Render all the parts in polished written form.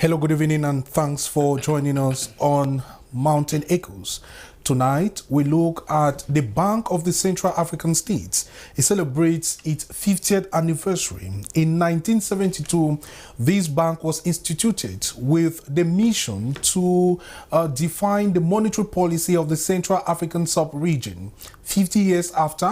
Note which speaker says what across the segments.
Speaker 1: Hello, good evening, and thanks for joining us on Mountain Echoes. Tonight, we look at the Bank of the Central African States. It celebrates its 50th anniversary. In 1972, this bank was instituted with the mission to define the monetary policy of the Central African sub-region. 50 years after,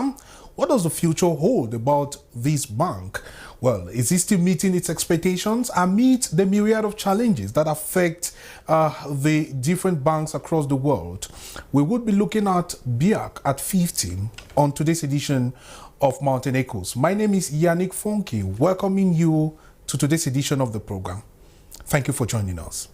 Speaker 1: what does the future hold about this bank? Well, is it still meeting its expectations amid the myriad of challenges that affect the different banks across the world? We would be looking at BIAC at 50 on today's edition of Mountain Echoes. My name is Yannick Fonke, welcoming you to today's edition of the program. Thank you for joining us.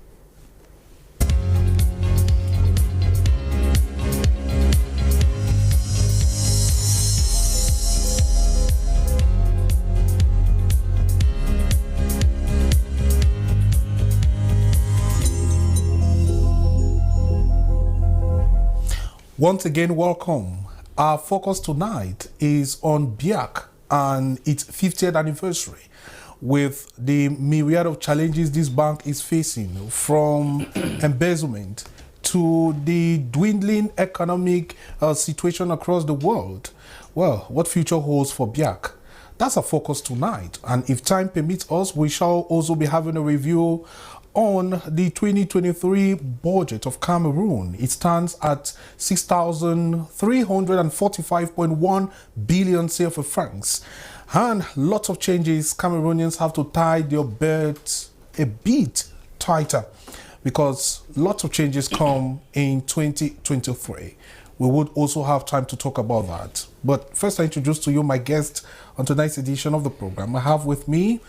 Speaker 1: Once again, welcome. Our focus tonight is on BIAC and its 50th anniversary, with the myriad of challenges this bank is facing, from embezzlement to the dwindling economic situation across the world. Well, what future holds for BIAC? That's our focus tonight. And if time permits us, we shall also be having a review on the 2023 budget of Cameroon. It stands at 6,345.1 billion CFA francs. And lots of changes. Cameroonians have to tie their belts a bit tighter because lots of changes come in 2023. We would also have time to talk about that. But first, I introduce to you my guest on tonight's edition of the program. I have with me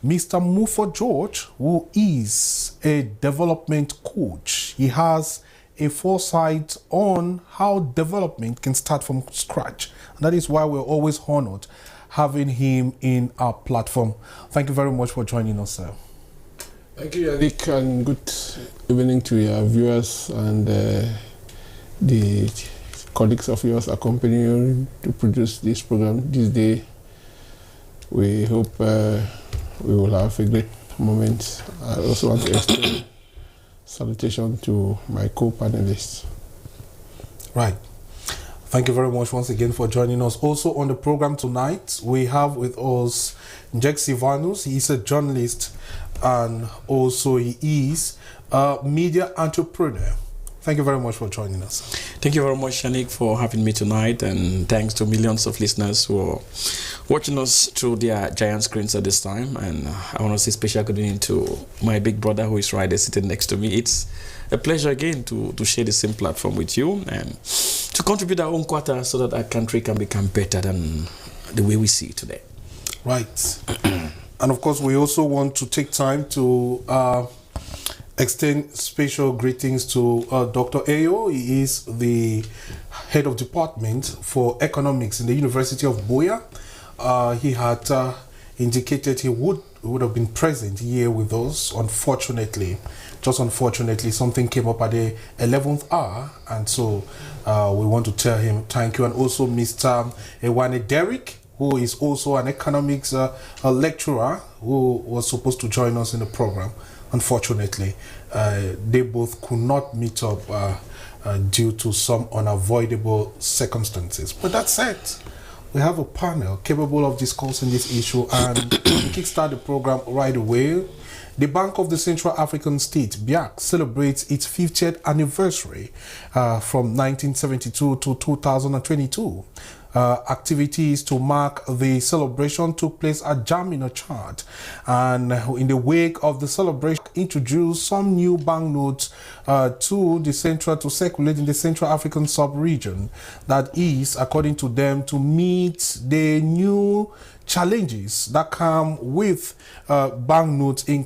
Speaker 1: Mr. Mufo George, who is a development coach. He has a foresight on how development can start from scratch. And that is why we're always honored having him in our platform. Thank you very much for joining us, sir.
Speaker 2: Thank you, Yannick, and good evening to your viewers and the colleagues of yours accompanying to produce this program this day. We hope we will have a great moment. I also want to extend salutation to my co-panelists.
Speaker 1: Right. Thank you very much once again for joining us. Also on the program tonight, we have with us Njek Sivanus. He is a journalist and also he is a media entrepreneur. Thank you very much for joining us.
Speaker 3: Thank you very much, Yannick, for having me tonight, and thanks to millions of listeners who are watching us through their giant screens at this time. And I want to say special good evening to my big brother who is right there sitting next to me. It's a pleasure again to share the same platform with you and to contribute our own quarter so that our country can become better than the way we see it today.
Speaker 1: Right. And of course, we also want to take time to extend special greetings to Dr. Ayo. He is the head of department for economics in the University of Buea. He had indicated he would have been present here with us. Unfortunately, just unfortunately, something came up at the 11th hour, and so we want to tell him thank you. And also Mr. Ewane Derrick, who is also an economics lecturer who was supposed to join us in the program. Unfortunately, they both could not meet up due to some unavoidable circumstances. But that said, we have a panel capable of discussing this issue and kickstart the program right away. The Bank of the Central African States, BIAC, celebrates its 50th anniversary from 1972 to 2022. Activities to mark the celebration took place at Jamina, Chad, and in the wake of the celebration, introduced some new banknotes to circulate in the Central African sub-region. That is, according to them, to meet the new challenges that come with banknotes in